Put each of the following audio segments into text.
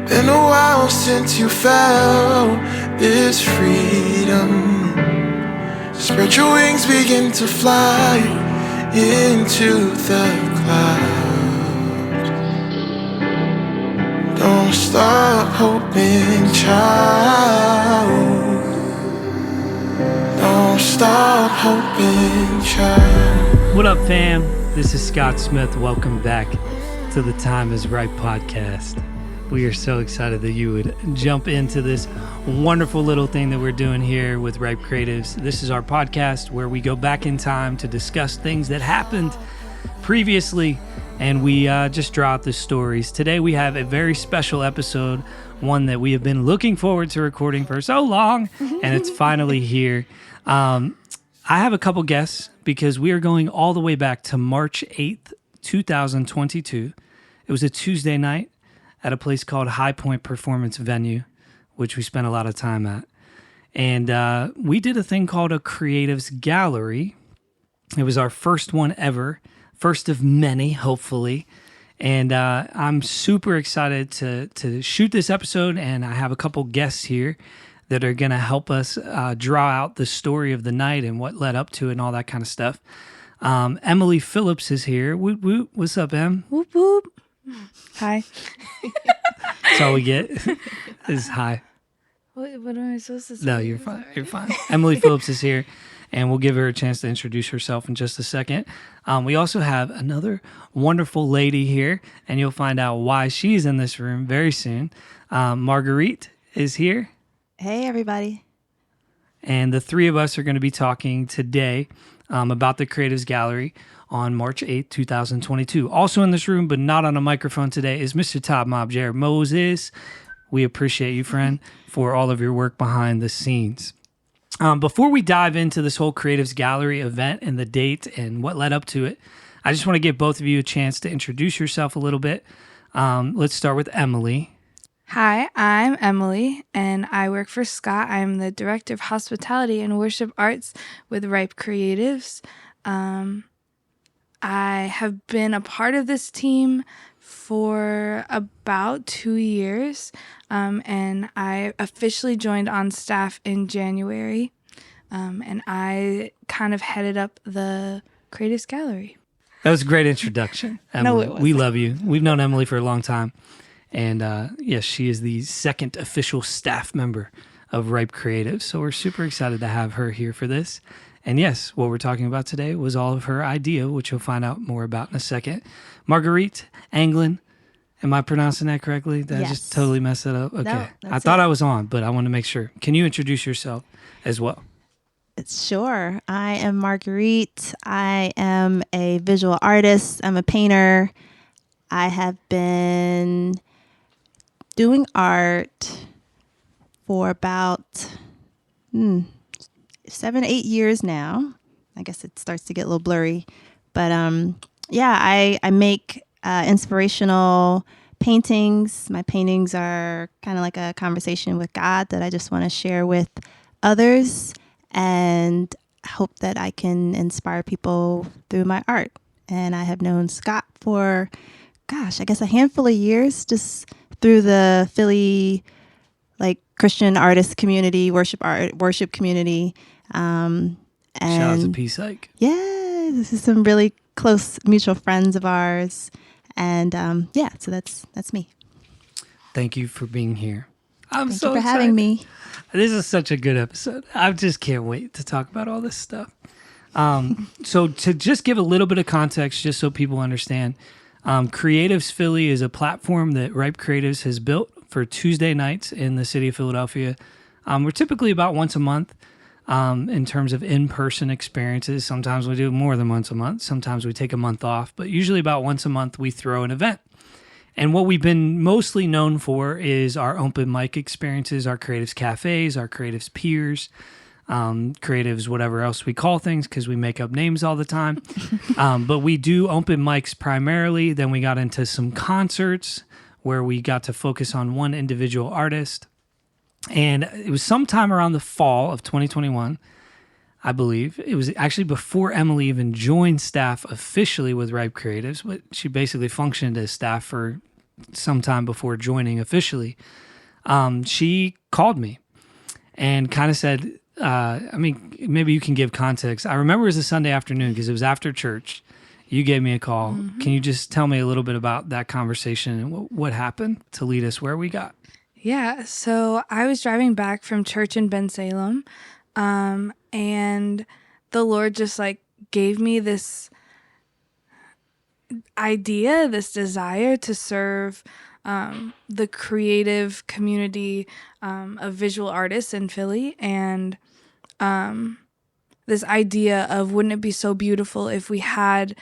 Been a while since you felt this freedom. Spread your wings, begin to fly into the clouds. Don't stop hoping, child. Don't stop hoping, child. What up, fam? This is Scott Smith. Welcome back to the Time is Right podcast. We are so excited that you would jump into this wonderful little thing that we're doing here with Ripe Creatives. This is our podcast where we go back in time to discuss things that happened previously, and we just draw out the stories. Today we have a very special episode, one that we have been looking forward to recording for so long, and it's finally here. I have a couple guests because we are going all the way back to March 8th, 2022. It was a Tuesday night at a place called Highpointe Performance Venue, which we spent a lot of time at. And we did a thing called a Creatives Gallery. It was our first one ever, first of many, hopefully. And I'm super excited to shoot this episode, and I have a couple guests here that are going to help us draw out the story of the night and what led up to it and all that kind of stuff. Emily Phillips is here. Whoop, whoop. What's up, Em? Whoop, whoop. Hi. That's all we get is hi. What am I supposed to say? No, you're fine. You're fine. Emily Phillips is here, and we'll give her a chance to introduce herself in just a second. We also have another wonderful lady here, and you'll find out why she's in this room very soon. Marguerite is here. Hey, everybody. And the three of us are going to be talking today about the Creatives Gallery on March 8th, 2022. Also in this room, but not on a microphone today, is Mr. Top Mob Jared Moses. We appreciate you, friend, for all of your work behind the scenes. Before we dive into this whole Creatives Gallery event and the date and what led up to it, I just want to give both of you a chance to introduce yourself a little bit. Let's start with Emily. Hi, I'm Emily, and I work for Scott. I'm the Director of Hospitality and Worship Arts with Ripe Creatives. I have been a part of this team for about 2 years, and I officially joined on staff in January, and I kind of headed up the Creatives Gallery. That was a great introduction, Emily. No, it wasn't. We love you. We've known Emily for a long time, and yes, she is the second official staff member of Ripe Creatives, so we're super excited to have her here for this. And yes, what we're talking about today was all of her idea, which you'll find out more about in a second. Marguerite Anglin, am I pronouncing that correctly? Did I just totally mess it up? Okay. No, I thought I was on, but I want to make sure. Can you introduce yourself as well? Sure. I am Marguerite. I am a visual artist. I'm a painter. I have been doing art for about 7-8 years now. I guess it starts to get a little blurry. But I make inspirational paintings. My paintings are kind of like a conversation with God that I just want to share with others, and hope that I can inspire people through my art. And I have known Scott for, I guess a handful of years, just through the Philly Christian artist community, worship community. Shout out to Peace Ike. Yeah, this is some really close mutual friends of ours. And so that's me. Thank you for being here. Thank you for having me. This is such a good episode. I just can't wait to talk about all this stuff. So to just give a little bit of context, just so people understand, Creatives Philly is a platform that Ripe Creatives has built for Tuesday nights in the city of Philadelphia. We're typically about once a month in terms of in-person experiences. Sometimes we do more than once a month. Sometimes we take a month off, but usually about once a month we throw an event. And what we've been mostly known for is our open mic experiences, our Creatives Cafes, our Creatives Peers, Creatives, whatever else we call things, because we make up names all the time. But we do open mics primarily. Then we got into some concerts where we got to focus on one individual artist. And it was sometime around the fall of 2021, I believe. It was actually before Emily even joined staff officially with Ripe Creatives, but she basically functioned as staff for sometime before joining officially, she called me and kind of said, maybe you can give context. I remember it was a Sunday afternoon because it was after church. You gave me a call. Mm-hmm. Can you just tell me a little bit about that conversation and what happened to lead us where we got? Yeah, so I was driving back from church in Bensalem, and the Lord just gave me this idea, this desire to serve the creative community of visual artists in Philly, and this idea of, wouldn't it be so beautiful if we had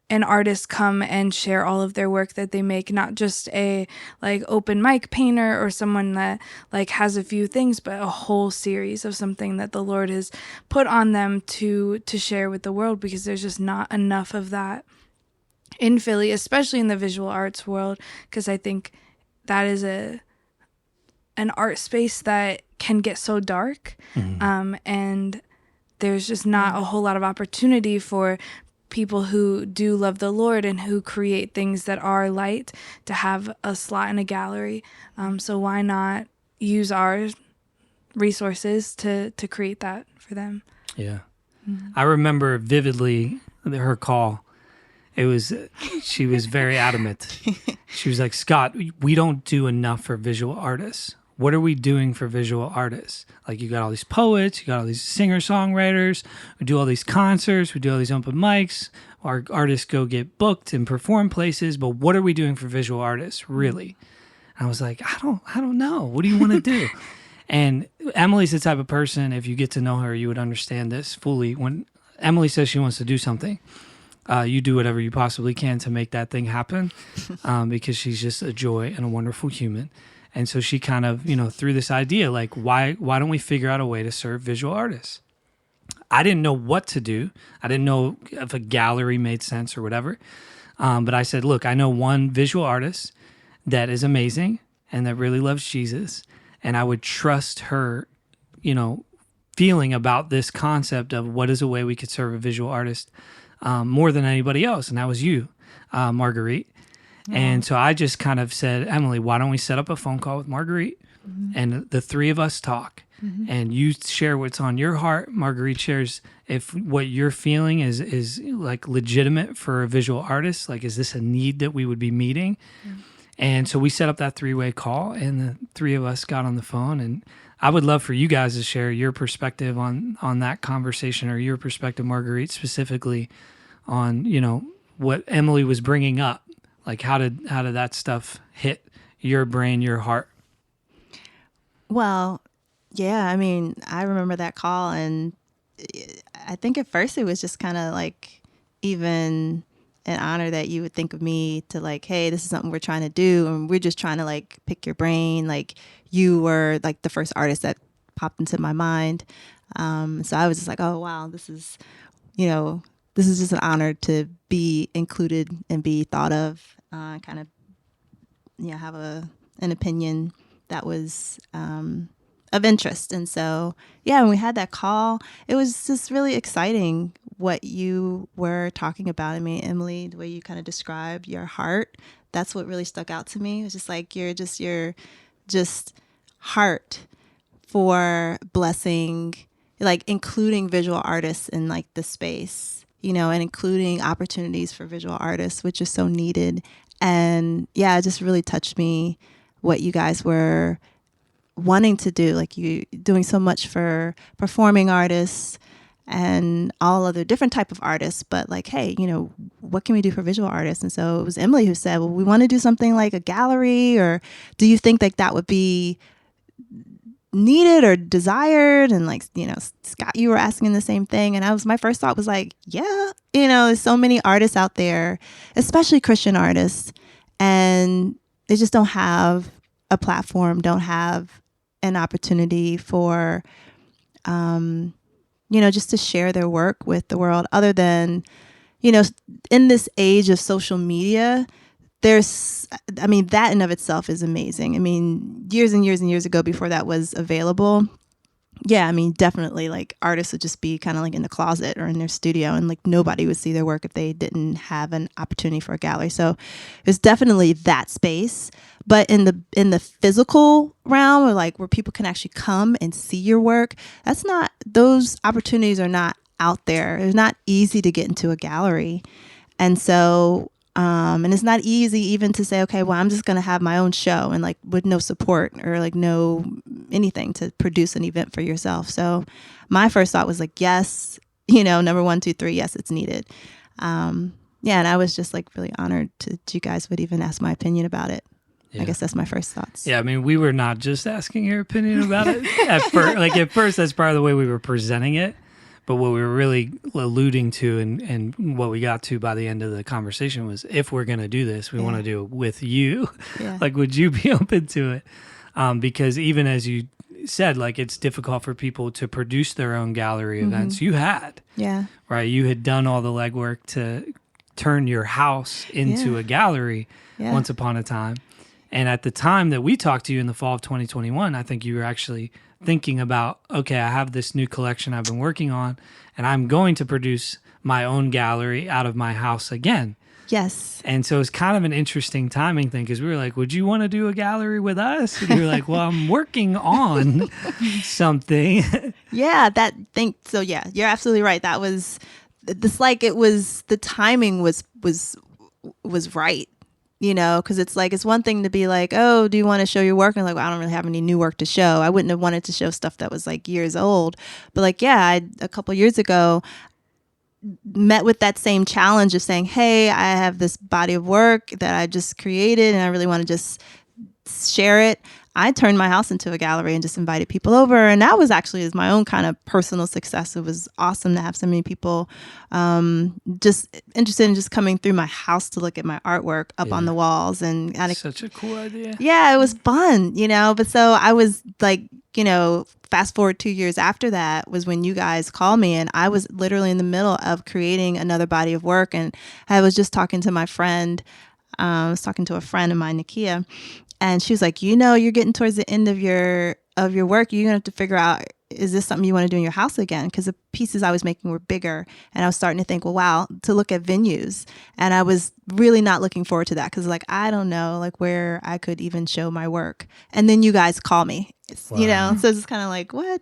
an artist come and share all of their work that they make, not just a open mic painter or someone that has a few things, but a whole series of something that the Lord has put on them to share with the world, because there's just not enough of that in Philly, especially in the visual arts world, because I think that is an art space that can get so dark, and there's just not a whole lot of opportunity for people who do love the Lord and who create things that are light to have a slot in a gallery. So why not use our resources to create that for them? Yeah. Mm-hmm. I remember vividly her call. She was very adamant. She was like, Scott, we don't do enough for visual artists. What are we doing for visual artists? Like, you got all these poets, you got all these singer-songwriters, we do all these concerts, we do all these open mics, our artists go get booked and perform places, but what are we doing for visual artists, really? And I was like, I don't know. What do you want to do? And Emily's the type of person, if you get to know her, you would understand this fully. When Emily says she wants to do something, you do whatever you possibly can to make that thing happen, because she's just a joy and a wonderful human. And so she kind of, threw this idea, like, why don't we figure out a way to serve visual artists? I didn't know what to do. I didn't know if a gallery made sense or whatever. But I said, look, I know one visual artist that is amazing and that really loves Jesus. And I would trust her, feeling about this concept of what is a way we could serve a visual artist more than anybody else. And that was you, Marguerite. And so I just kind of said, Emily, why don't we set up a phone call with Marguerite, and the three of us talk, and you share what's on your heart. Marguerite shares if what you're feeling is like legitimate for a visual artist, like, is this a need that we would be meeting? And so we set up that 3-way call, and the three of us got on the phone. And I would love for you guys to share your perspective on that conversation, or your perspective, Marguerite, specifically on, what Emily was bringing up. Like, how did that stuff hit your brain, your heart? Well, yeah, I mean, I remember that call, and I think at first it was just kind of like even an honor that you would think of me to, like, hey, this is something we're trying to do, and we're just trying to, like, pick your brain. Like, you were, like, the first artist that popped into my mind. So I was just like, oh, wow, this is just an honor to be included and be thought of, kind of, have an opinion that was of interest. And so, when we had that call, it was just really exciting what you were talking about. I mean, Emily, the way you kind of described your heart, that's what really stuck out to me. It was just like your heart for blessing, like including visual artists in like the space, and including opportunities for visual artists, which is so needed. And it just really touched me what you guys were wanting to do, like you doing so much for performing artists and all other different type of artists, but like, hey, what can we do for visual artists? And so it was Emily who said, well, we want to do something like a gallery, or do you think like that would be needed or desired? And like, Scott, you were asking the same thing. And my first thought was like, there's so many artists out there, especially Christian artists, and they just don't have a platform, don't have an opportunity for, just to share their work with the world, other than, in this age of social media, that in of itself is amazing. I mean, years and years and years ago, before that was available, yeah, I mean, definitely, like, artists would just be kind of like in the closet or in their studio, and like nobody would see their work if they didn't have an opportunity for a gallery. So it's definitely that space. But in the physical realm, or like where people can actually come and see your work, those opportunities are not out there. It's not easy to get into a gallery. And so and it's not easy even to say, okay, well, I'm just going to have my own show, and like with no support or like no anything to produce an event for yourself. So my first thought was like, yes, number 1, 2, 3, yes, it's needed. And I was just like really honored that you guys would even ask my opinion about it. Yeah. I guess that's my first thoughts. Yeah, I mean, we were not just asking your opinion about it at first. Like at first, that's part of the way we were presenting it. But what we were really alluding to and what we got to by the end of the conversation was, if we're going to do this, we want to do it with you. Yeah. Like, would you be open to it? Because even as you said, like, it's difficult for people to produce their own gallery events. You had. Yeah. Right? You had done all the legwork to turn your house into a gallery once upon a time. And at the time that we talked to you in the fall of 2021, I think you were actually thinking about, okay, I have this new collection I've been working on, and I'm going to produce my own gallery out of my house again. Yes. And so it's kind of an interesting timing thing, because we were like, would you want to do a gallery with us? And you were like, well, I'm working on something. Yeah, so yeah, you're absolutely right. That was, the timing was right. Because it's like, it's one thing to be like, oh, do you want to show your work? And like, well, I don't really have any new work to show. I wouldn't have wanted to show stuff that was like years old. But like, yeah, a couple years ago, met with that same challenge of saying, hey, I have this body of work that I just created and I really want to just share it. I turned my house into a gallery and just invited people over. And that was actually my own kind of personal success. It was awesome to have so many people just interested in just coming through my house to look at my artwork up on the walls. And such a cool idea. Yeah, it was fun, But so I was like, fast forward 2 years after that was when you guys called me, and I was literally in the middle of creating another body of work. And I was just talking to my friend. I was talking to a friend of mine, Nakia. And she was like, you're getting towards the end of your work. You're going to have to figure out, is this something you want to do in your house again? Because the pieces I was making were bigger. And I was starting to think, well, wow, to look at venues. And I was really not looking forward to that, because like, I don't know, like where I could even show my work. And then you guys call me, wow. So it's kind of like, what?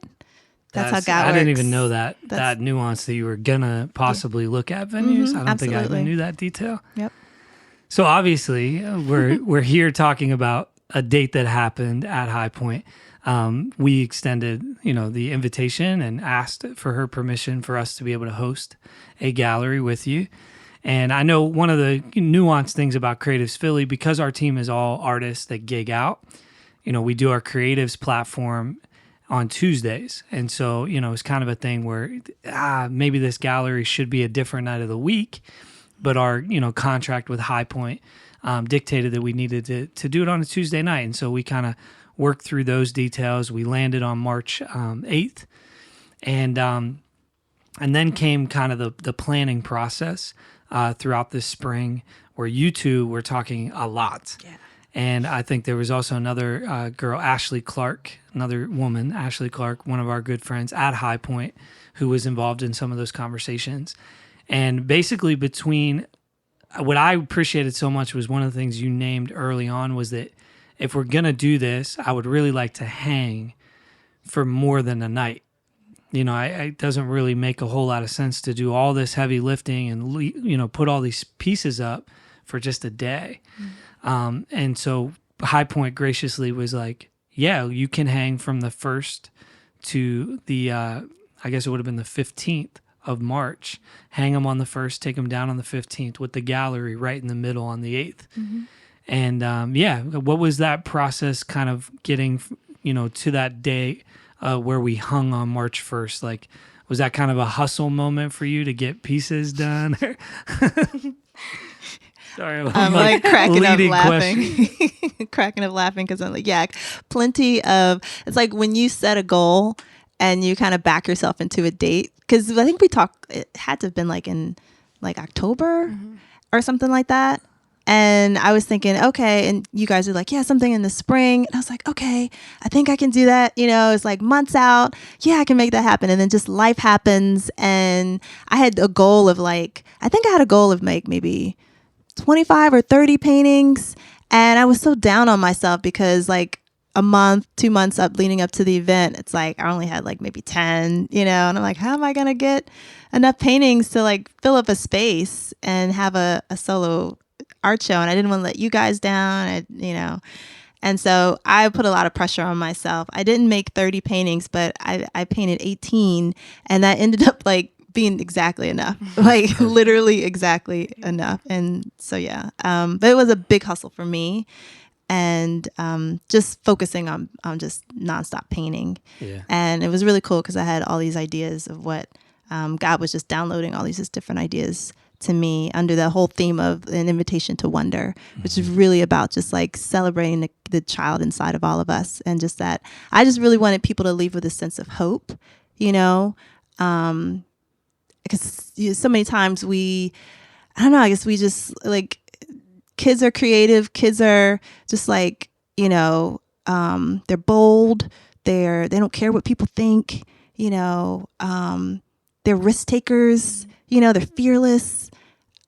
That's how God works. I didn't even know that nuance, that you were going to possibly look at venues. I don't think I even knew that detail. Yep. So obviously, we're here talking about a date that happened at Highpointe. We extended, the invitation and asked for her permission for us to be able to host a gallery with you. And I know one of the nuanced things about Creatives Philly, because our team is all artists that gig out, we do our creatives platform on Tuesdays. And so, it's kind of a thing where maybe this gallery should be a different night of the week. But our, contract with Highpointe dictated that we needed to do it on a Tuesday night. And so we kind of worked through those details. We landed on March 8th. And then came kind of the planning process throughout this spring, where you two were talking a lot. Yeah. And I think there was also another girl, Ashley Clark, another woman, Ashley Clark, one of our good friends at Highpointe, who was involved in some of those conversations. And basically, between what I appreciated so much was one of the things you named early on was that if we're going to do this, I would really like to hang for more than a night. It doesn't really make a whole lot of sense to do all this heavy lifting and, put all these pieces up for just a day. Mm-hmm. And so Highpointe graciously was like, yeah, you can hang from the 1st to the, I guess it would have been the 15th. Of March, hang them on the 1st, take them down on the 15th, with the gallery right in the middle on the 8th. Mm-hmm. And what was that process kind of getting, to that day where we hung on March 1st? Like, was that kind of a hustle moment for you to get pieces done? Sorry, I'm like cracking up laughing. Cracking up laughing because I'm like, yeah, plenty of, it's like when you set a goal and you kind of back yourself into a date. Because I think it had to have been like in like October or something like that. And I was thinking, okay, and you guys are like, yeah, something in the spring. And I was like, okay, I think I can do that. It's like months out. Yeah, I can make that happen. And then just life happens. And I had a goal of maybe 25 or 30 paintings. And I was so down on myself because like a month, 2 months leading up to the event, it's like I only had like maybe 10, and I'm like, how am I going to get enough paintings to like fill up a space and have a solo art show? And I didn't want to let you guys down, and so I put a lot of pressure on myself. I didn't make 30 paintings, but I painted 18, and that ended up like being exactly enough, like literally exactly enough. And so, yeah, but it was a big hustle for me, and just focusing on just nonstop painting. Yeah. And it was really cool because I had all these ideas of what God was just downloading all these just different ideas to me under the whole theme of an invitation to wonder, which is really about just like celebrating the child inside of all of us. And just that I just really wanted people to leave with a sense of hope, because so many times I guess we just like, kids are creative. Kids are just like, they're bold. They don't care what people think, they're risk takers, they're fearless.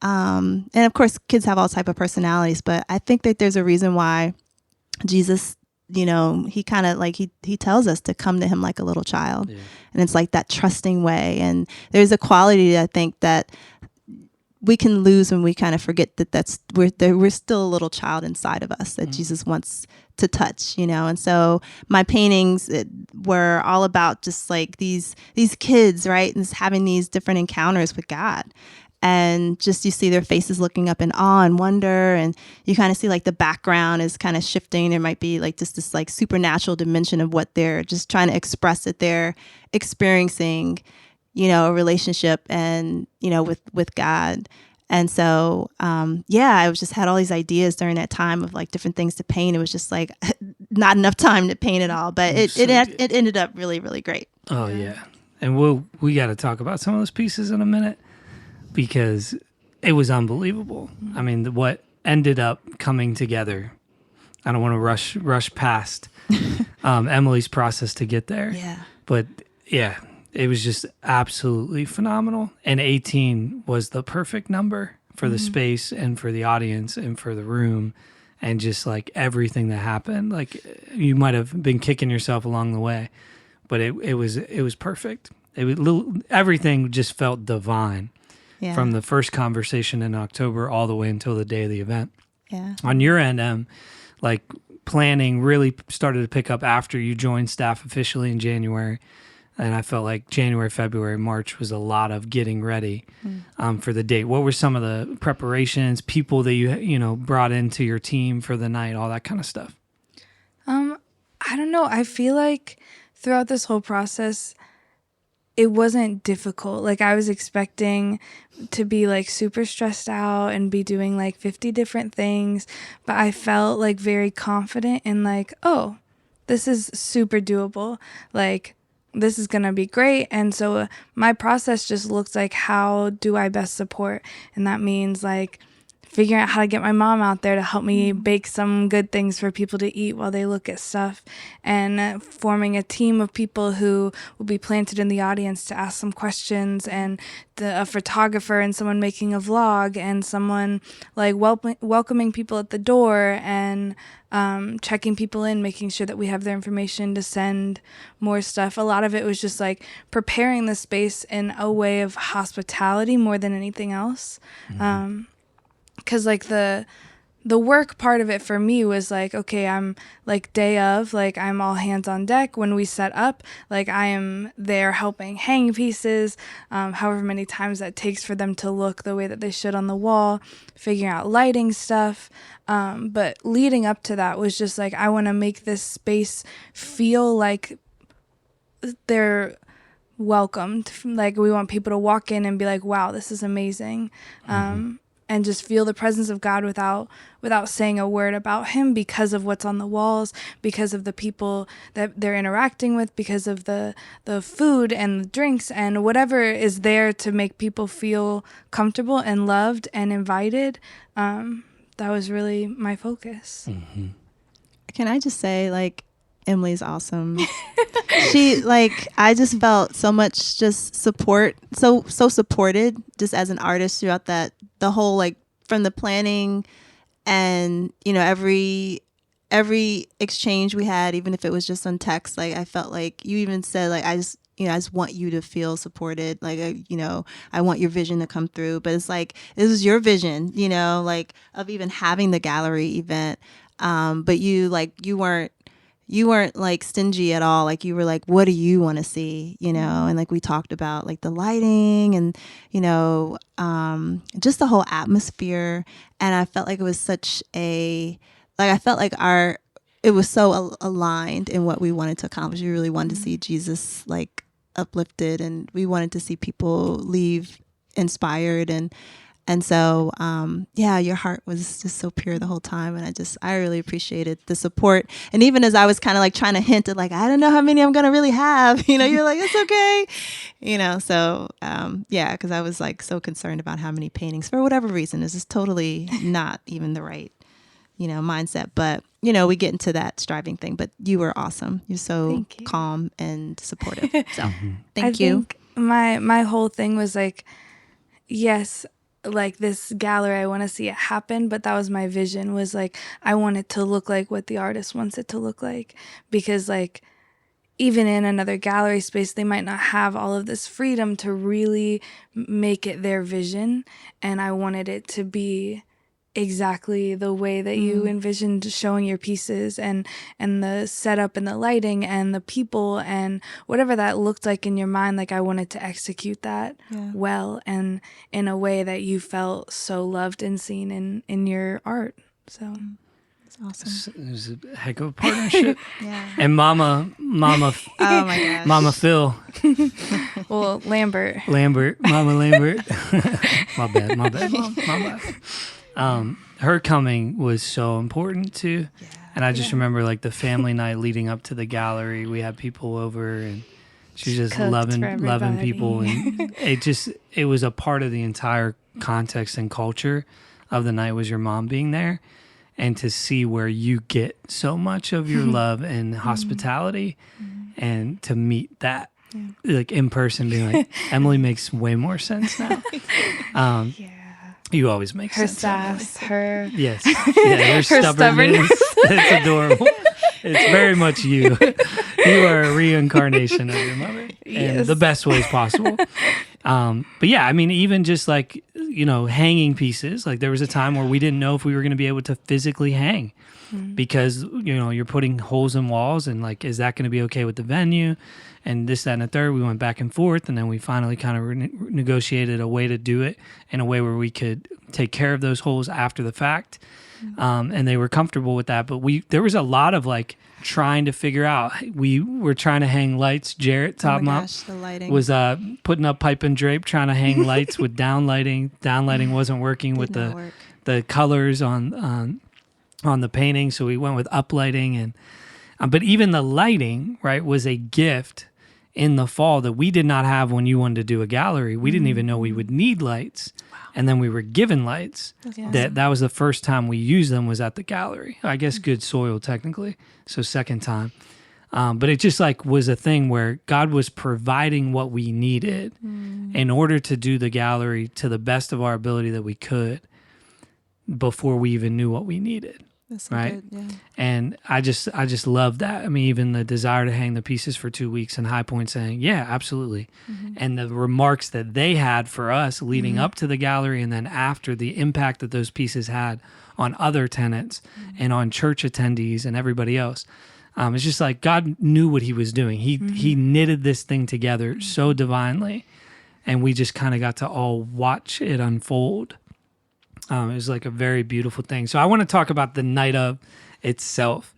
And of course, kids have all type of personalities, but I think that there's a reason why Jesus, he kind of like, he tells us to come to him like a little child. Yeah. And it's like that trusting way. And there's a quality, I think, that we can lose when we kind of forget that we're still a little child inside of us that Jesus wants to touch, And so my paintings were all about just like these kids, right? And having these different encounters with God. And just you see their faces looking up in awe and wonder, and you kind of see like the background is kind of shifting. There might be like just this like supernatural dimension of what they're just trying to express, that they're experiencing, a relationship and, with God. And so, I was just had all these ideas during that time of like different things to paint. It was just like not enough time to paint it all, but it ended up really, really great. Oh yeah. And we got to talk about some of those pieces in a minute, because it was unbelievable. I mean, what ended up coming together, I don't want to rush past Emily's process to get there. Yeah. But yeah, it was just absolutely phenomenal. And 18 was the perfect number for the space and for the audience and for the room, and just like everything that happened. Like you might have been kicking yourself along the way, but it was perfect. Everything just felt divine. Yeah. From the first conversation in October all the way until the day of the event. Yeah. On your end, like planning really started to pick up after you joined staff officially in January. And I felt like January, February, March was a lot of getting ready for the date. What were some of the preparations, people that you brought into your team for the night, all that kind of stuff? I don't know. I feel like throughout this whole process, it wasn't difficult. Like I was expecting to be like super stressed out and be doing like 50 different things, but I felt like very confident in like, oh, this is super doable. Like this is going to be great. And so my process just looks like, how do I best support? And that means like figuring out how to get my mom out there to help me bake some good things for people to eat while they look at stuff, and forming a team of people who will be planted in the audience to ask some questions, and a photographer and someone making a vlog, and someone like welcoming people at the door, and checking people in, making sure that we have their information to send more stuff. A lot of it was just like preparing the space in a way of hospitality more than anything else. Because like the work part of it for me was like, okay, I'm like day of, like I'm all hands on deck when we set up, like I am there helping hang pieces, however many times that takes for them to look the way that they should on the wall, figuring out lighting stuff. But leading up to that was just like, I want to make this space feel like they're welcomed. Like we want people to walk in and be like, wow, this is amazing. And just feel the presence of God without saying a word about him, because of what's on the walls, because of the people that they're interacting with, because of the food and the drinks and whatever is there to make people feel comfortable and loved and invited. that was really my focus. Mm-hmm. Can I just say, like, Emily's awesome. She, like, I just felt so much just support, so supported just as an artist throughout the whole, like, from the planning and, you know, every exchange we had, even if it was just on text, like, I felt like you even said, like, I just want you to feel supported. Like, I want your vision to come through. But it's like, this was your vision, you know, like, of even having the gallery event. But you weren't like stingy at all. Like, you were like, what do you want to see? You know, and like we talked about like the lighting and, you know, just the whole atmosphere. And I felt like it was I felt like it was so aligned in what we wanted to accomplish. We really wanted to see Jesus like uplifted, and we wanted to see people leave inspired. And so, your heart was just so pure the whole time. And I really appreciated the support. And even as I was kind of like trying to hint at like, I don't know how many I'm going to really have, you know, you're like, it's okay. You know, so, because I was like so concerned about how many paintings for whatever reason. This is totally not even the right, you know, mindset. But, you know, we get into that striving thing. But you were awesome. You're so calm and supportive. So thank you. Think my whole thing was like, yes, like this gallery, I want to see it happen, but that was my vision, was like, I want it to look like what the artist wants it to look like. Because like, even in another gallery space, they might not have all of this freedom to really make it their vision. And I wanted it to be exactly the way that you envisioned showing your pieces, and the setup and the lighting and the people and whatever that looked like in your mind. Like, I wanted to execute that well and in a way that you felt so loved and seen in your art. So it's awesome. It was a heck of a partnership. Yeah. And Mama, Oh my gosh. Mama Phil. Well, Lambert, Mama Lambert. My bad, Mom. Her coming was so important too. Yeah. And I just remember like the family night leading up to the gallery, we had people over and she just loving people. And it was a part of the entire context and culture of the night was your mom being there. And to see where you get so much of your love and hospitality and to meet that like in person, being like, Emily makes way more sense now. You always make her sense. sass, her yes, yeah, your stubbornness. It's adorable. It's very much you. You are a reincarnation of your mother in the best ways possible. But yeah, I mean, even just like, you know, hanging pieces. Like there was a time where we didn't know if we were going to be able to physically hang because, you know, you're putting holes in walls and like, is that going to be okay with the venue? And this, that, and the third, we went back and forth. And then we finally kind of negotiated a way to do it in a way where we could take care of those holes after the fact. And they were comfortable with that. But there was a lot of like trying to figure out. We were trying to hang lights. Jarrett, top mop, the lighting was putting up pipe and drape, trying to hang lights with down lighting. Down lighting wasn't working with the colors on the painting. So we went with up lighting. And but even the lighting, right, was a gift in the fall that we did not have when you wanted to do a gallery. We didn't even know we would need lights. Wow. And then we were given lights. That was the first time we used them was at the gallery. I guess Good Soil technically. So second time. But it just like was a thing where God was providing what we needed in order to do the gallery to the best of our ability that we could before we even knew what we needed. That's so right. Good, yeah. And I just love that. I mean, even the desire to hang the pieces for 2 weeks and Highpointe saying, yeah, absolutely. And the remarks that they had for us leading up to the gallery and then after, the impact that those pieces had on other tenants and on church attendees and everybody else. It's just like God knew what he was doing. He knitted this thing together so divinely, and we just kind of got to all watch it unfold. It was like a very beautiful thing. So I want to talk about the night of itself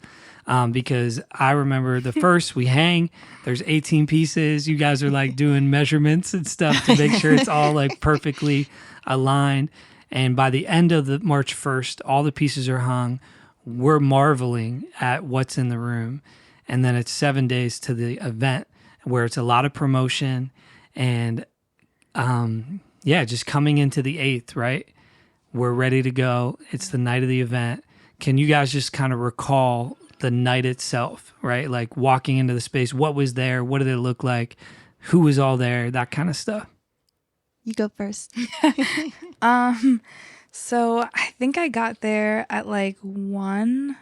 because I remember the first we hang, there's 18 pieces. You guys are like doing measurements and stuff to make sure it's all like perfectly aligned. And by the end of the March 1st, all the pieces are hung. We're marveling at what's in the room. And then it's 7 days to the event where it's a lot of promotion and just coming into the 8th, right? we're ready to go. It's the night of the event. Can you guys just kind of recall the night itself, right? Like walking into the space, what was there? What did it look like? Who was all there? That kind of stuff. You go first. So I think I got there at like 1,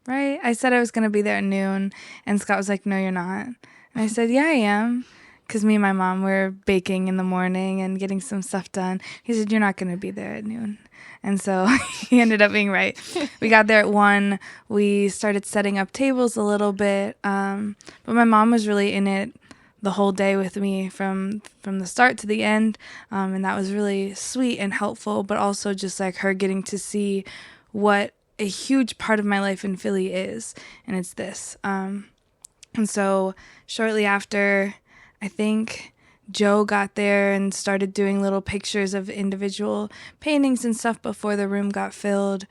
right? I said I was going to be there at noon, and Scott was like, no, you're not. And I said, yeah, I am. Because me and my mom were baking in the morning and getting some stuff done. He said, you're not going to be there at noon. And so he ended up being right. We got there at 1. We started setting up tables a little bit. But my mom was really in it the whole day with me from the start to the end. And that was really sweet and helpful, but also just like her getting to see what a huge part of my life in Philly is. And it's this. And so shortly after, I think Joe got there and started doing little pictures of individual paintings and stuff before the room got filled.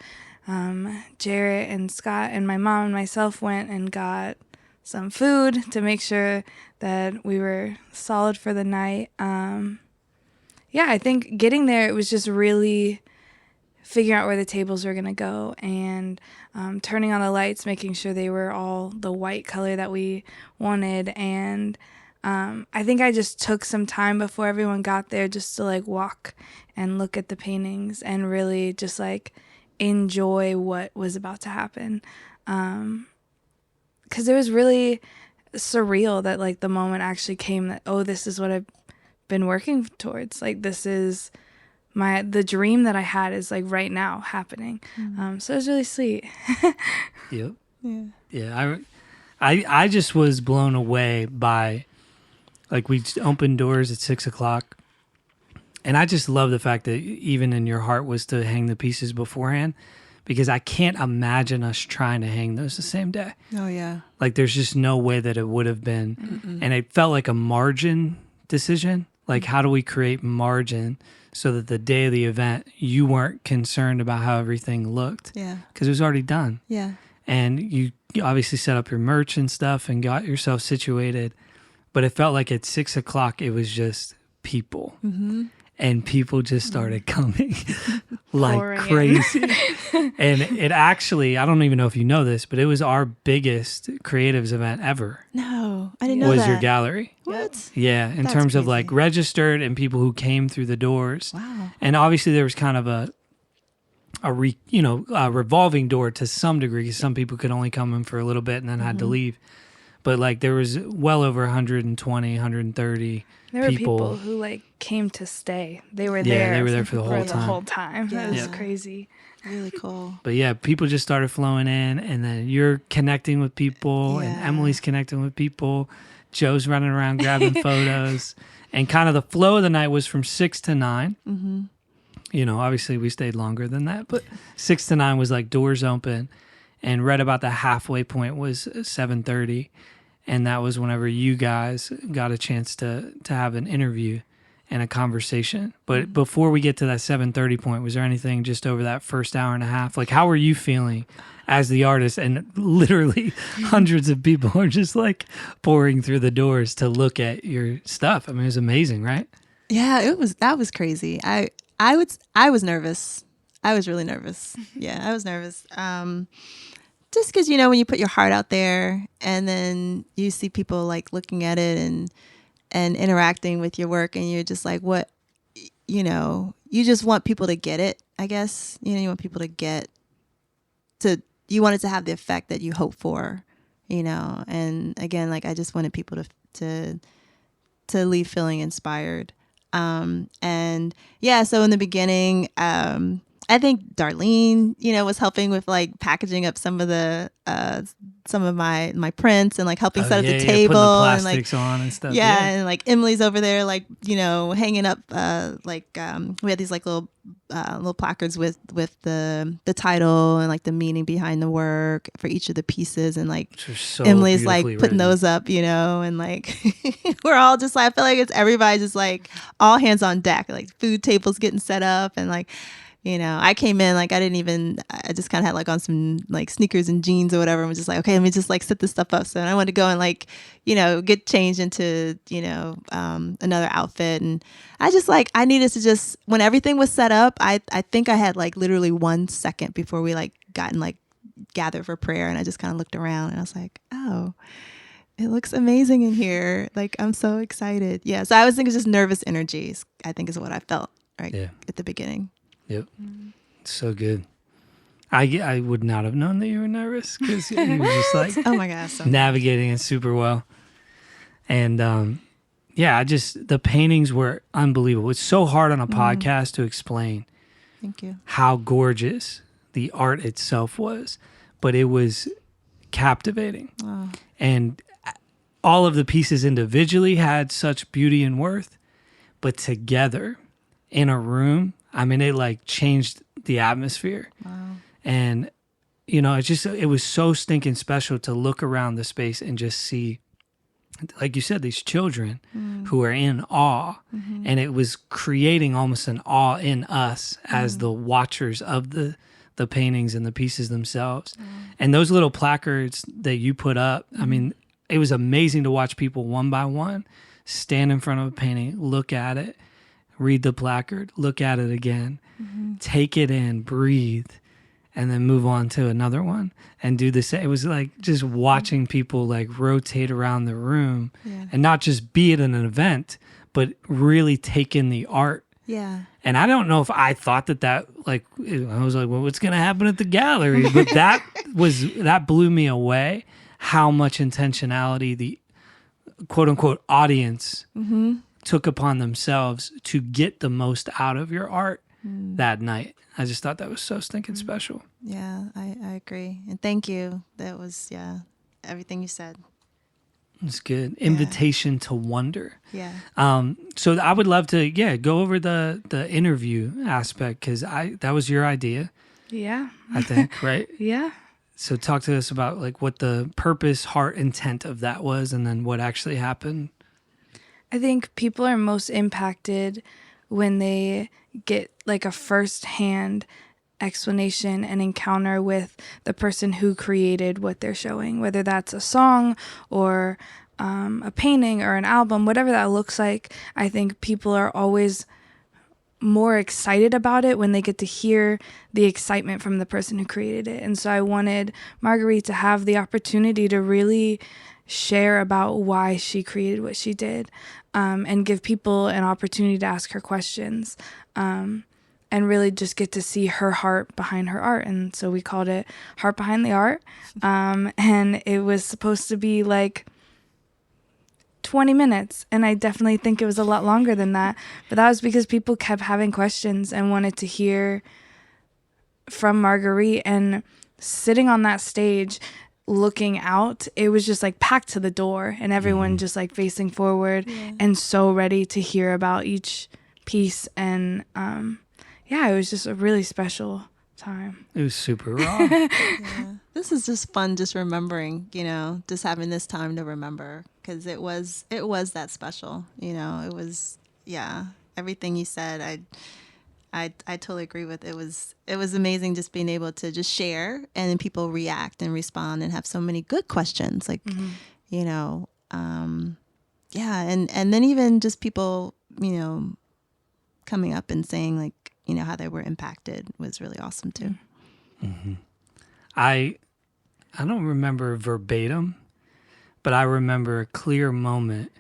Jarrett and Scott and my mom and myself went and got some food to make sure that we were solid for the night. I think getting there, it was just really figuring out where the tables were going to go and turning on the lights, making sure they were all the white color that we wanted. And I think I just took some time before everyone got there just to like walk and look at the paintings and really just like enjoy what was about to happen. 'Cause it was really surreal that like the moment actually came that, oh, this is what I've been working towards. Like this is the dream that I had is like right now happening. So it was really sweet. Yep. Yeah. Yeah. I just was blown away by, like, we opened doors at 6:00, and I just love the fact that even in your heart was to hang the pieces beforehand, because I can't imagine us trying to hang those the same day. Oh, yeah. Like, there's just no way that it would have been. Mm-mm. And it felt like a margin decision. Like, how do we create margin so that the day of the event, you weren't concerned about how everything looked? Yeah. Because it was already done. Yeah. And you obviously set up your merch and stuff and got yourself situated. But it felt like at 6:00, it was just people. Mm-hmm. And people just started coming like Pouring crazy. And it actually, I don't even know if you know this, but it was our biggest creatives event ever. No, I didn't know was that. your gallery. What? Yeah, in That's terms of crazy. like registered and people who came through the doors. Wow. And obviously there was kind of a revolving door to some degree. Some people could only come in for a little bit and then had to leave. But like there was well over 120, 130 There were people who like came to stay. They were there. they were there for the whole time. That was Yeah. crazy. Really cool. But yeah, people just started flowing in, and then you're connecting with people, and Yeah. Emily's connecting with people. Joe's running around grabbing photos, and kind of the flow of the night was from 6 to 9. Mm-hmm. You know, obviously we stayed longer than that, but 6 to 9 was like doors open, and right about the halfway point was 7:30, and that was whenever you guys got a chance to have an interview and a conversation. But before we get to that 7:30 point, was there anything just over that first hour and a half? Like, how were you feeling as the artist? And literally hundreds of people are just like pouring through the doors to look at your stuff. I mean, it was amazing, right? Yeah, that was crazy. I was nervous. I was really nervous. Yeah, I was nervous. Just because, you know, when you put your heart out there and then you see people like looking at it and interacting with your work, and you're just like, what, you know, you just want people to get it, I guess. You know, you want people to you want it to have the effect that you hope for, you know. And again, like I just wanted people to leave feeling inspired. And yeah, so in the beginning, I think Darlene, you know, was helping with like packaging up some of my prints and like helping set up the table, putting the and like plastics on and stuff. yeah, and like Emily's over there, like, you know, hanging up we had these like little placards with the title and like the meaning behind the work for each of the pieces, and like So Emily's like beautifully putting written. those up, you know, and like we're all just like, I feel like it's everybody just like all hands on deck, like food tables getting set up, and like, You know, I came in like I just kind of had like on some like sneakers and jeans or whatever, and was just like, okay, let me just like set this stuff up. So I wanted to go and like, you know, get changed into, you know, another outfit. And I needed to just, when everything was set up, I think I had like literally 1 second before we like gathered for prayer. And I just kind of looked around and I was like, oh, it looks amazing in here. Like, I'm so excited. Yeah. So I was thinking just nervous energies, I think is what I felt at the beginning. Yep. So good. I would not have known that you were nervous because you were just like oh my gosh, navigating it super well. And the paintings were unbelievable. It's so hard on a podcast to explain Thank you. how gorgeous the art itself was, but it was captivating. Wow. And all of the pieces individually had such beauty and worth, but together in a room, I mean, it like changed the atmosphere. Wow. And, you know, it was so stinking special to look around the space and just see, like you said, these children who are in awe. And it was creating almost an awe in us as the watchers of the paintings and the pieces themselves. And those little placards that you put up, I mean, it was amazing to watch people one by one stand in front of a painting, look at it, read the placard, look at it again, take it in, breathe, and then move on to another one and do the same. It was like just watching people like rotate around the room and not just be at an event, but really take in the art. Yeah. And I don't know if I thought that like, I was like, well, what's going to happen at the gallery? But that blew me away, how much intentionality the quote unquote audience took upon themselves to get the most out of your art that night. I just thought that was so stinking special. Yeah, I agree. And thank you. That was, everything you said. It's good. Invitation to wonder. Yeah. So I would love to, go over the interview aspect because that was your idea. Yeah. I think, right? Yeah. So talk to us about like what the purpose, heart, intent of that was and then what actually happened. I think people are most impacted when they get like a first-hand explanation and encounter with the person who created what they're showing, whether that's a song or a painting or an album, whatever that looks like. I think people are always more excited about it when they get to hear the excitement from the person who created it. And so I wanted Marguerite to have the opportunity to really share about why she created what she did, and give people an opportunity to ask her questions, and really just get to see her heart behind her art. And so we called it Heart Behind the Art. And it was supposed to be like 20 minutes. And I definitely think it was a lot longer than that. But that was because people kept having questions and wanted to hear from Marguerite. And sitting on that stage, looking out, it was just like packed to the door and everyone just like facing forward and so ready to hear about each piece. And it was just a really special time. It was super raw. This is just fun, just remembering, just having this time to remember, because it was that special. It was, everything you said, I totally agree with. It was amazing just being able to just share and then people react and respond and have so many good questions, like, and then even just people, coming up and saying like, how they were impacted was really awesome too. I don't remember verbatim, but I remember a clear moment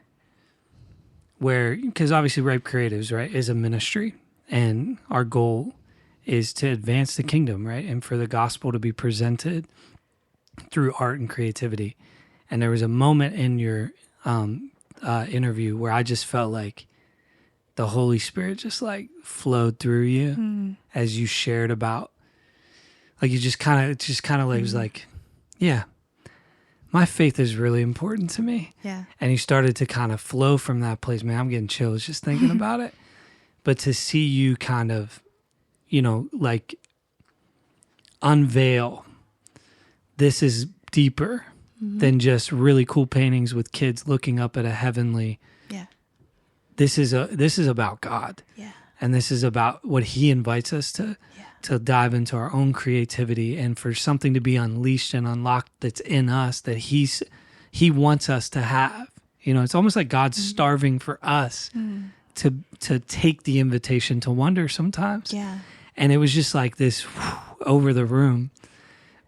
where, because obviously Ripe Creatives, right, is a ministry. And our goal is to advance the kingdom, right? And for the gospel to be presented through art and creativity. And there was a moment in your interview where I just felt like the Holy Spirit just like flowed through you as you shared about, like you just kind of like was like, my faith is really important to me. Yeah. And you started to kind of flow from that place. Man, I'm getting chills just thinking about it. But to see you kind of, like unveil, this is deeper than just really cool paintings with kids looking up at a heavenly. Yeah. This is about God. Yeah. And this is about what he invites us to dive into our own creativity and for something to be unleashed and unlocked that's in us that he wants us to have. You know, it's almost like God's starving for us to take the invitation to wonder sometimes. Yeah. And it was just like this over the room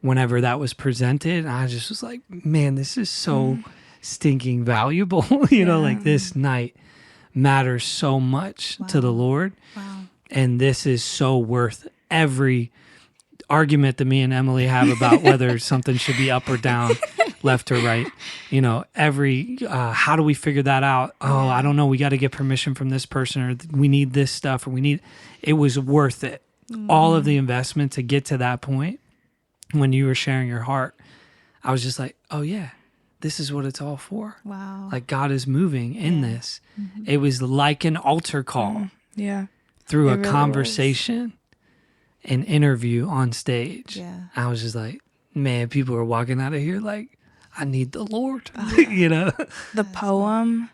whenever that was presented. And I just was like, man, this is so stinking valuable. You know, like this night matters so much to the Lord. Wow. And this is so worth every argument that me and Emily have about whether something should be up or down, left or right. You know, every, how do we figure that out? Oh, I don't know. We got to get permission from this person, or we need this stuff, or it was worth it. All of the investment to get to that point. When you were sharing your heart, I was just like, oh yeah, this is what it's all for. Wow. Like God is moving in this. It was like an altar call through a really conversation, an interview on stage. Yeah. I was just like, man, people are walking out of here like, I need the Lord, you know? The poem.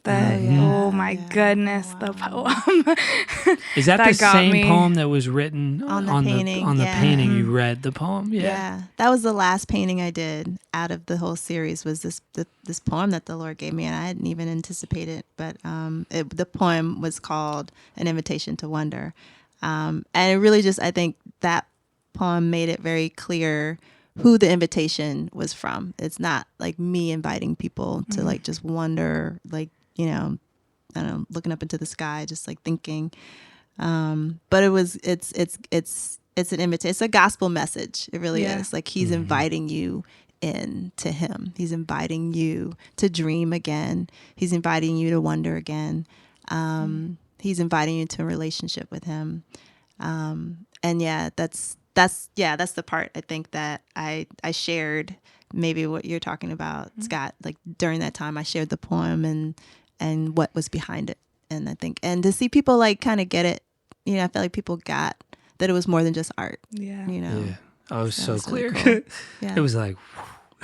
Oh my goodness, the poem. Is that That the got same me. poem that was written On the painting, on the yeah. painting? You read the poem? Yeah, that was the last painting I did out of the whole series. Was this poem that the Lord gave me, and I hadn't even anticipated. But the poem was called "An Invitation to Wonder," and it really just, I think that poem made it very clear who the invitation was from. It's not like me inviting people to like just wonder, like, you know, I don't know, looking up into the sky, just like thinking. But it's an invitation. It's a gospel message. It really is. Like he's inviting you in to him. He's inviting you to dream again. He's inviting you to wonder again. He's inviting you into a relationship with him. And yeah, that's the part I think that I shared, maybe what you're talking about, Scott. Like during that time I shared the poem and what was behind it. And I think, and to see people like kind of get it, you know, I felt like people got that it was more than just art. Yeah. You know. Yeah. Oh, it was so really clear. cool. Yeah. It was like,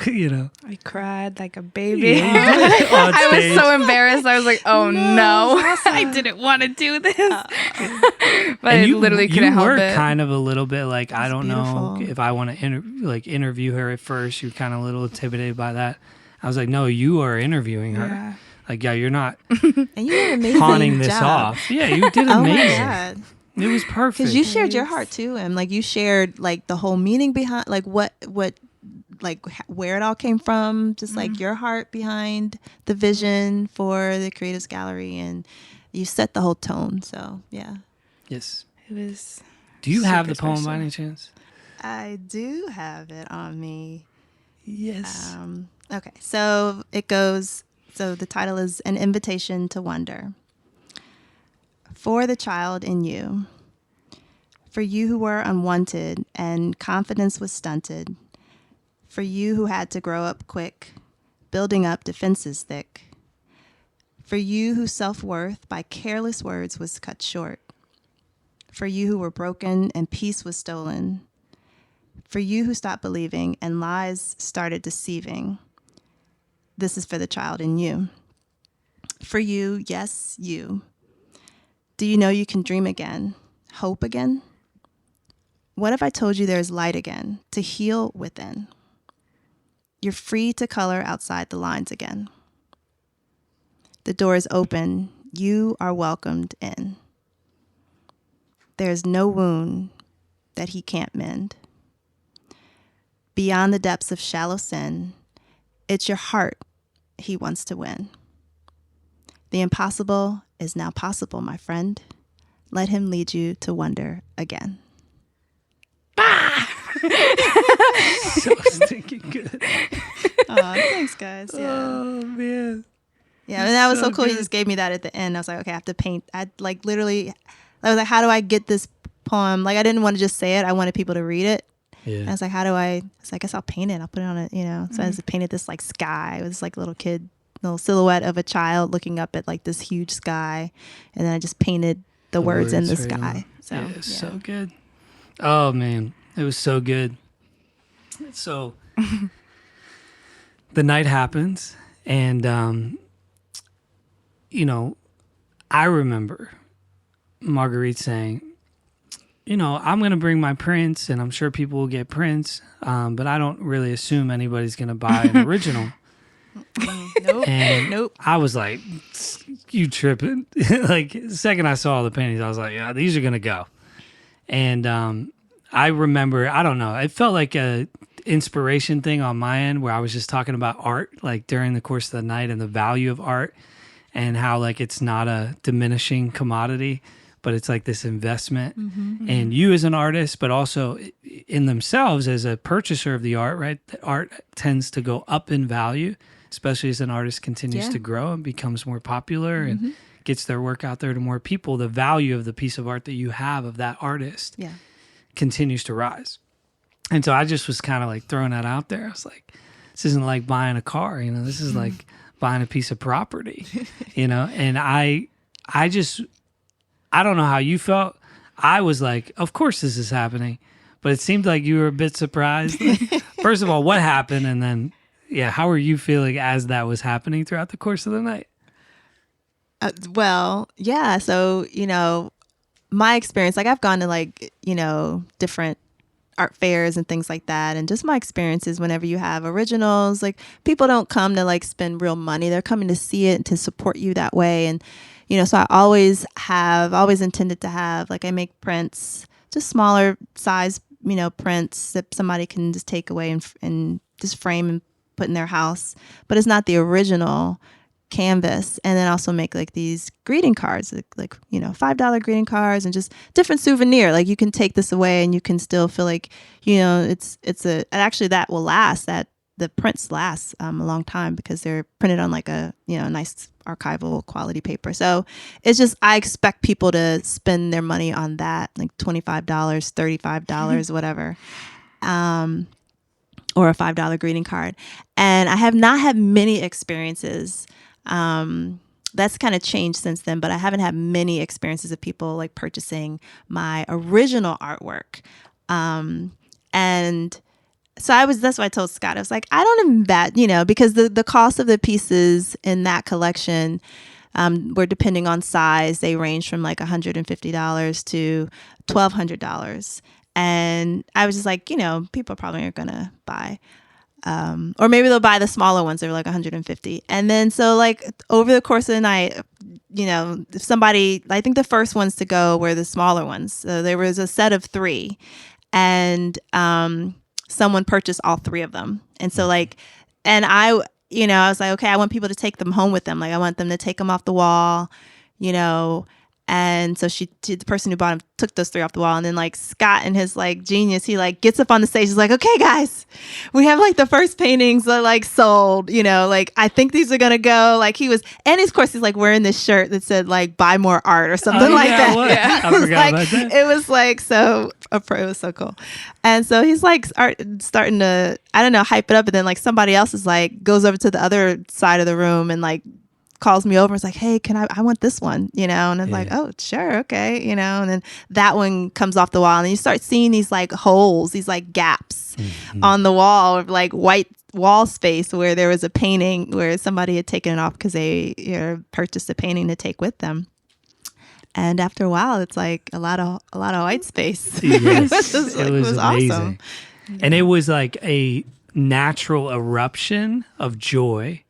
you know. I cried like a baby. On I was stage. so embarrassed. I was like, oh no, I didn't want to do this. But I literally couldn't help You were it. kind of a little bit like, I don't know beautiful. if I want to interview her at first. You're kind of a little intimidated by that. I was like, no, you are interviewing her. Yeah. Like, yeah, you're not And you did an amazing pawning this job. off. Yeah, you did Oh my amazing. God. It was perfect. Because you shared your heart too, and like you shared like the whole meaning behind, like what like where it all came from, just like your heart behind the vision for the Creatives Gallery, and you set the whole tone. So yeah, Yes. It was. Do you have the super poem by special. any chance? I do have it on me. Yes. Okay, so it goes. So the title is An Invitation to Wonder. For the child in you, for you who were unwanted and confidence was stunted, for you who had to grow up quick, building up defenses thick, for you whose self-worth by careless words was cut short, for you who were broken and peace was stolen, for you who stopped believing and lies started deceiving. This is for the child in you. For you, yes, you. Do you know you can dream again, hope again? What if I told you there's light again, to heal within? You're free to color outside the lines again. The door is open. You are welcomed in. There's no wound that he can't mend. Beyond the depths of shallow sin, it's your heart he wants to win. The impossible is now possible, my friend. Let him lead you to wonder again. So stinking good. Oh, thanks, guys. Yeah. Oh, man. Yeah, and that was so so cool. He good. just gave me that at the end. I was like, okay, I have to paint. I like literally, I was like, how do I get this poem? Like, I didn't want to just say it. I wanted people to read it. And I Yeah. was like, how do I was like, I guess I'll paint it. I'll put it on it, you know. So I just painted this like sky. It was like a little silhouette of a child looking up at like this huge sky. And then I just painted the words in the right on. sky. So Yeah, it was so good. Oh, man. It was so good. So the night happens, and, you know, I remember Marguerite saying, you know, I'm going to bring my prints and I'm sure people will get prints, but I don't really assume anybody's going to buy an original. Nope. And Nope. I was like, you tripping. Like, the second I saw the paintings, I was like, yeah, these are going to go. And I remember, I don't know, it felt like a inspiration thing on my end where I was just talking about art, like during the course of the night and the value of art and how like it's not a diminishing commodity, but it's like this investment in you as an artist, but also in themselves as a purchaser of the art, right? The art tends to go up in value, especially as an artist continues to grow and becomes more popular and gets their work out there to more people. The value of the piece of art that you have of that artist continues to rise. And so I just was kind of like throwing that out there. I was like, this isn't like buying a car, you know, this is like buying a piece of property, you know? And I don't know how you felt. I was like, of course this is happening, but it seemed like you were a bit surprised. Like, first of all, what happened? And then, how were you feeling as that was happening throughout the course of the night? So, you know, my experience, like I've gone to like, you know, different art fairs and things like that. And just my experiences whenever you have originals, like people don't come to like spend real money. They're coming to see it and to support you that way. And, you know, so I always intended to have, like I make prints, just smaller size, you know, prints that somebody can just take away and just frame and put in their house. But it's not the original canvas. And then also make like these greeting cards, like you know, $5 greeting cards and just different souvenir. Like you can take this away and you can still feel like, you know, and actually that will last, that the prints last a long time because they're printed on like a, you know, nice archival quality paper. So it's just, I expect people to spend their money on that, like $25, $35, whatever. Or a $5 greeting card. And I have not had many experiences. That's kind of changed since then, but I haven't had many experiences of people like purchasing my original artwork. And so that's why I told Scott, I was like, I don't invest, you know, because the cost of the pieces in that collection, were depending on size, they range from like $150 to $1,200. And I was just like, you know, people probably aren't going to buy, or maybe they'll buy the smaller ones. They're like 150. And then, so like over the course of the night, you know, if somebody, I think the first ones to go were the smaller ones. So there was a set of 3 and, someone purchased all 3 of them. And so like, and I, you know, I was like, okay, I want people to take them home with them. Like I want them to take them off the wall, you know. And so the person who bought them took those 3 off the wall. And then like Scott and his like genius, he like gets up on the stage. He's like, okay, guys, we have like the first paintings are like sold, you know, like I think these are going to go. Like he was, and of course he's like wearing this shirt that said like buy more art or something like that. Yeah. I forgot about that. It was like, so it was so cool. And so he's like starting to, I don't know, hype it up. And then like somebody else is like, goes over to the other side of the room and like, calls me over and is like, hey, I want this one, you know? And I'm like, oh, sure. Okay. You know, and then that one comes off the wall and you start seeing these like holes, these like gaps on the wall of like white wall space where there was a painting where somebody had taken it off because they purchased a painting to take with them. And after a while, it's like a lot of white space. Yes. it was amazing. Awesome. And it was like a natural eruption of joy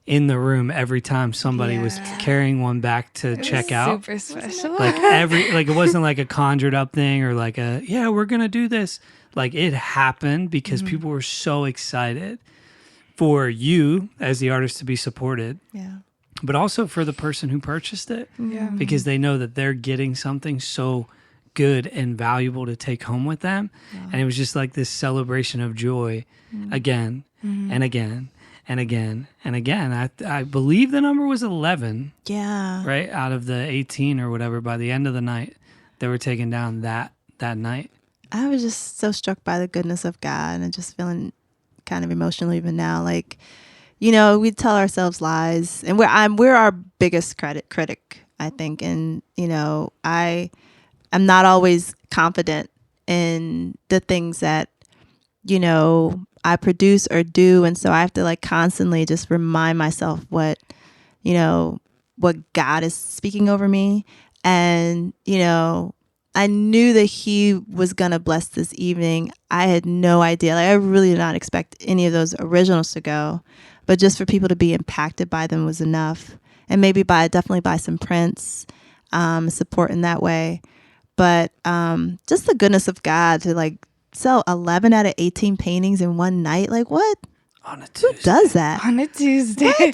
in the room every time somebody was carrying one back to check out. Super special. Like it wasn't like a conjured up thing or like we're gonna do this. Like it happened because people were so excited for you as the artist to be supported. Yeah. But also for the person who purchased it. Yeah. Because they know that they're getting something so good and valuable to take home with them. Yeah. And it was just like this celebration of joy again and again. And again and again. I believe the number was 11. Yeah. Right? Out of the 18 or whatever by the end of the night they were taken down that night. I was just so struck by the goodness of God and just feeling kind of emotional even now. Like, you know, we tell ourselves lies and we're our biggest critic, I think. And, you know, I'm not always confident in the things that, you know, I produce or do. And so I have to like constantly just remind myself what God is speaking over me And, you know, I knew that he was going to bless this evening. I had no idea. Like, I really did not expect any of those originals to go. But just for people to be impacted by them was enough. And maybe definitely buy some prints, support in that way. But just the goodness of God to like sell 11 out of 18 paintings in one night. Like, what? On a Tuesday. Who does that? On a Tuesday.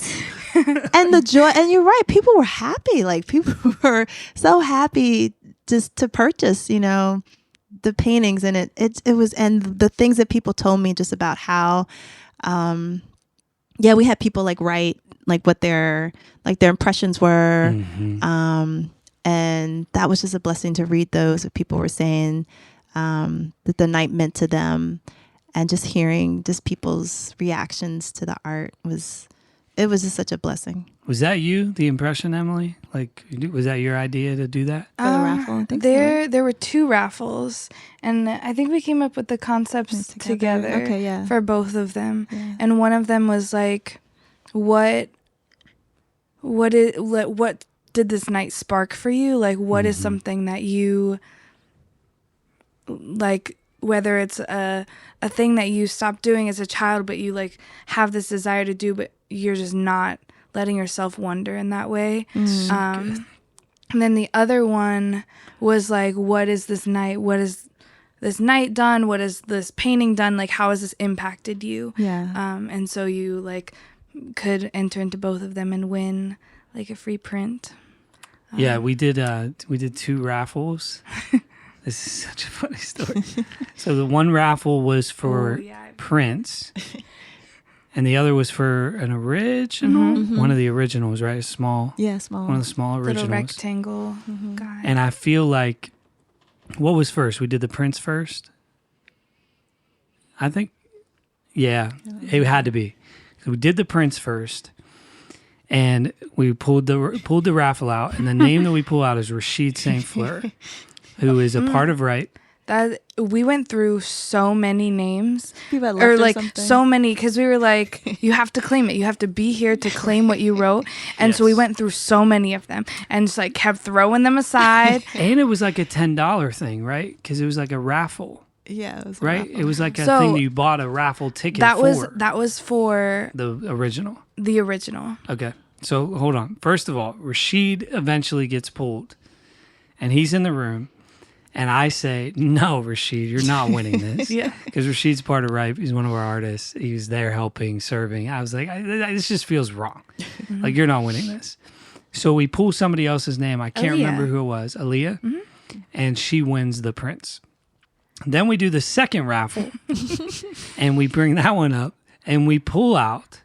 And the joy, and you're right, people were happy. Like, people were so happy just to purchase, you know, the paintings. And it was, and the things that people told me just about how, we had people like write like what their impressions were. Mm-hmm. And that was just a blessing to read those. What people were saying that the night meant to them, and just hearing just people's reactions to the art was just such a blessing. Was that you, the impression, Emily? Like, was that your idea to do that? For the raffle? I think There were 2 raffles, and I think we came up with the concepts together Okay, yeah. for both of them. Yeah. And one of them was like, what did this night spark for you? Like, what is something that you like, whether it's a thing that you stopped doing as a child, but you like have this desire to do, but you're just not letting yourself wonder in that way. And then the other one was like, what is this night? What is this night done? What is this painting done? Like, how has this impacted you? Yeah. And so you like could enter into both of them and win like a free print. Yeah, we did 2 raffles. This is such a funny story. So the one raffle was for prints, and the other was for an original. One of the originals, right? Small. Yeah, small. One of the small originals. Little rectangle guy. And I feel like, what was first? We did the prints first? I think, yeah, it had to be. So we did the prints first, and we pulled the raffle out, and the name that we pull out is Rashid Saint-Fleur, who is a part of Right. That we went through so many names, People had left or or like something. so many, because we were like, you have to claim it. You have to be here to claim what you wrote. And so we Yes. went through so many of them, and just like kept throwing them aside. And it was like a $10 thing, right? Because it was like a raffle, Yeah, it was right? It was like a So, thing that you bought a raffle ticket that for. was for The original. the original. Okay. So hold on. First of all, Rashid eventually gets pulled, and he's in the room. And I say, no, Rashid, you're not winning this. Yeah. Because Rashid's part of Ripe. He's one of our artists. He was there helping, serving. I was like, this just feels wrong. Like, you're not winning this. So we pull somebody else's name. I can't Aaliyah. remember who it was. Aaliyah. And she wins the prints. Then we do the second raffle. And we bring that one up. And we pull out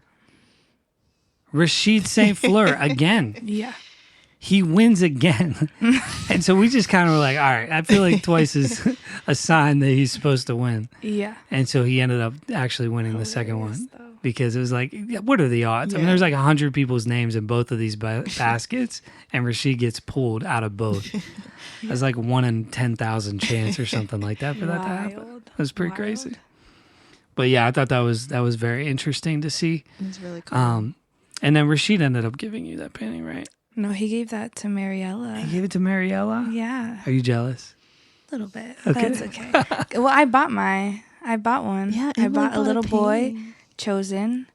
Rashid Saint-Fleur again. Yeah. He wins again. And so we just kind of were like, all right, I feel like twice is a sign that he's supposed to win. Yeah. And so he ended up actually winning the second one, though. because it was like, what are the odds? I mean, there's like 100 people's names in both of these baskets, and Rashid gets pulled out of both. It's like 1 in 10,000 chance or something like that for that to happen. Wild. It was pretty crazy. But yeah, I thought that was very interesting to see. It was really cool. And then Rashid ended up giving you that painting, right? No, he gave that to Mariella. He gave it to Mariella? Yeah. Are you jealous? A little bit. Okay. That's okay. Well, I bought one. Yeah, I Emily bought a bought a little boy, painting. Chosen,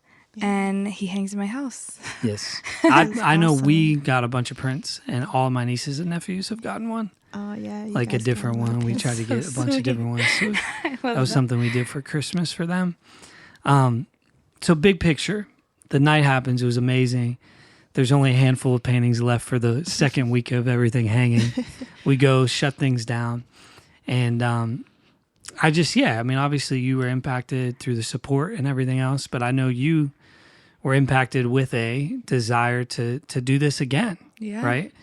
and he hangs in my house. Yes. I know awesome. we got a bunch of prints, and all of my nieces and nephews have gotten one. Oh, yeah. you Like a guys different did one. We that. tried to get a bunch of sweet. different ones. So I that love was something we did for Christmas for them. So big picture, the night happens. It was amazing. There's only a handful of paintings left for the second week of everything hanging. We go shut things down. And I mean, obviously you were impacted through the support and everything else, but I know you were impacted with a desire to do this again. Yeah. Right.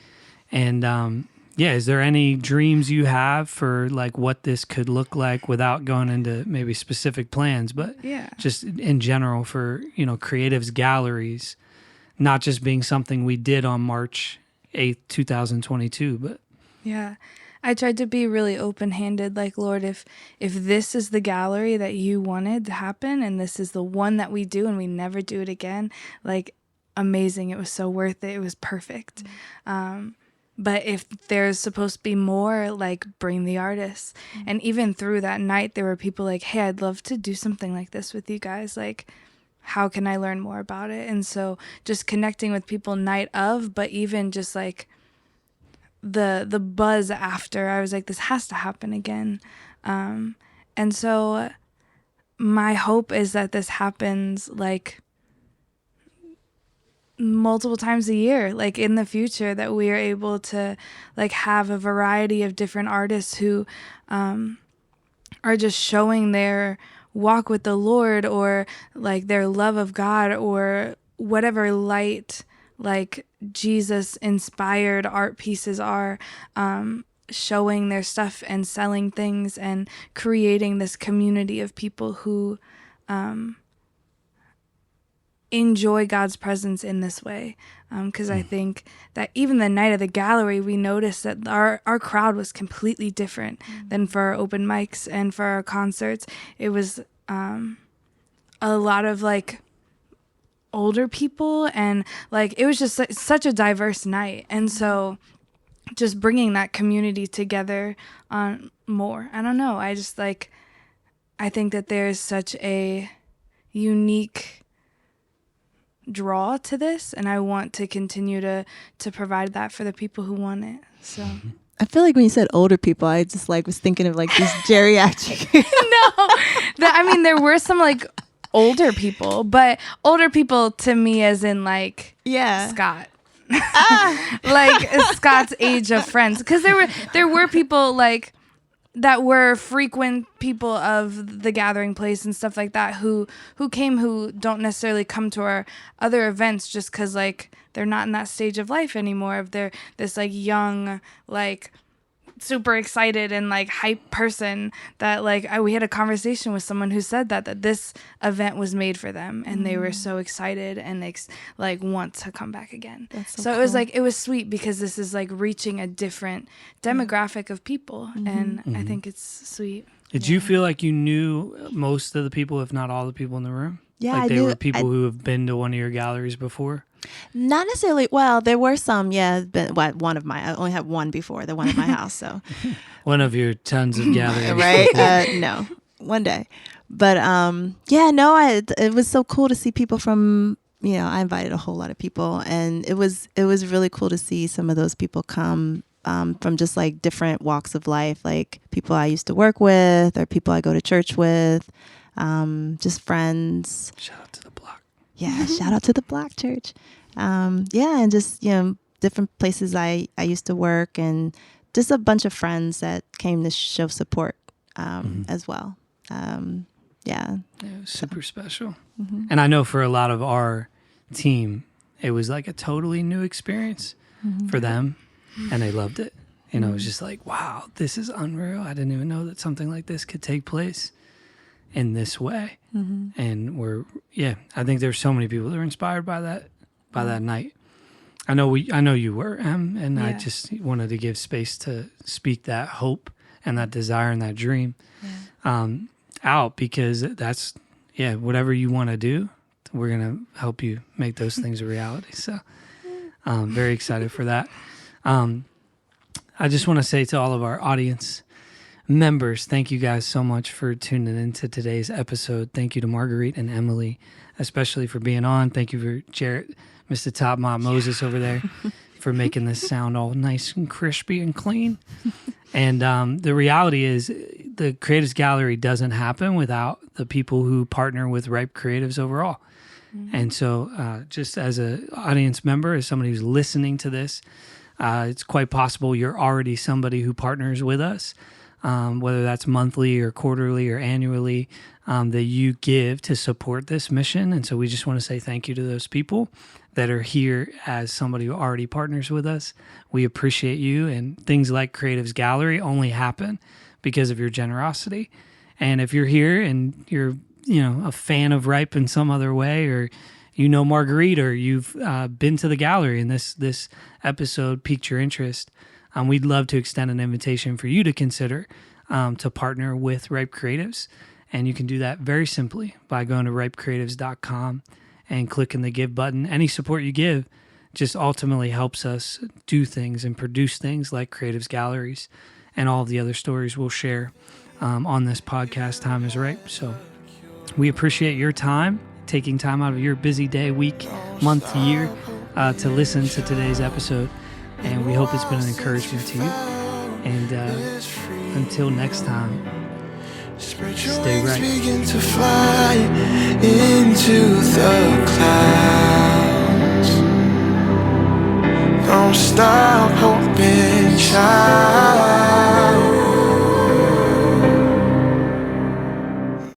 And is there any dreams you have for like what this could look like, without going into maybe specific plans, but Yeah. just in general for, creatives galleries, not just being something we did on March 8th, 2022, but Yeah. I tried to be really open-handed, like, Lord, if this is the gallery that you wanted to happen, and this is the one that we do and we never do it again, like, amazing. It was so worth it. It was perfect. But if there's supposed to be more, like, bring the artists. And even through that night, there were people like, hey, I'd love to do something like this with you guys. Like, how can I learn more about it? And so just connecting with people night of, but even just like the buzz after, I was like, this has to happen again. And so my hope is that this happens like multiple times a year, like in the future, that we are able to like have a variety of different artists who are just showing their walk with the Lord, or like their love of God, or whatever light like Jesus inspired art pieces are, showing their stuff and selling things and creating this community of people who enjoy God's presence in this way. Because I think that even the night of the gallery, we noticed that our crowd was completely different than for our open mics and for our concerts. It was a lot of like older people, and like it was just such a diverse night. And so just bringing that community together more. I don't know. I just like, I think that there's such a unique draw to this, and I want to continue to provide that for the people who want it. So I feel like when you said older people, I just like was thinking of like these geriatric. I mean, there were some like older people, but older people to me as in like Scott. Like Scott's age of friends, because there were people like that were frequent people of the gathering place and stuff like that who came, who don't necessarily come to our other events just because like they're not in that stage of life anymore, if they're this like young, like super excited and like hype person that like we had a conversation with someone who said that this event was made for them, and they were so excited and like want to come back again. That's so cool. it was like, it was sweet because this is like reaching a different demographic of people, and I think it's sweet. Did you feel like you knew most of the people, if not all the people in the room? Yeah, like I they knew- were people who have been to one of your galleries before? Not necessarily. Well, there were some, but I only had one before, the one at my house. So, One of your tons of gatherings. right? No, one day. But it was so cool to see people from. I invited a whole lot of people, and it was really cool to see some of those people come from just like different walks of life, like people I used to work with or people I go to church with, just friends. Shout out to the block. Yeah, shout out to the Black Church. And just, different places I used to work, and just a bunch of friends that came to show support as well. Yeah, it was super special. And I know for a lot of our team, it was like a totally new experience for them, and they loved it. It was just like, wow, this is unreal. I didn't even know that something like this could take place in this way. And I think there's so many people that are inspired by that night. I know you were, and I just wanted to give space to speak that hope and that desire and that dream out, because that's whatever you want to do, we're gonna help you make those things a reality. So very excited for that. I just want to say to all of our audience members, thank you guys so much for tuning into today's episode. Thank you to Marguerite and Emily, especially for being on. Thank you for Jarrett, Mr. Top Mom Moses over there, for making this sound all nice and crispy and clean. And the reality is, the Creatives Gallery doesn't happen without the people who partner with Ripe Creatives overall. And so just as an audience member, as somebody who's listening to this, it's quite possible you're already somebody who partners with us. Whether that's monthly or quarterly or annually, that you give to support this mission. And so we just want to say thank you to those people that are here as somebody who already partners with us. We appreciate you, and things like Creatives Gallery only happen because of your generosity. And if you're here and you're, a fan of Ripe in some other way, or Marguerite, or you've been to the gallery and this episode piqued your interest, we'd love to extend an invitation for you to consider to partner with Ripe Creatives. And you can do that very simply by going to ripecreatives.com and clicking the give button. Any support you give just ultimately helps us do things and produce things like Creatives Galleries and all of the other stories we'll share on this podcast, Time is Right. So we appreciate your time, taking time out of your busy day, week, month, year to listen to today's episode. And we hope it's been an encouragement to you. And until next time, stay right. Begin to fly into the clouds. Don't stop hoping, child.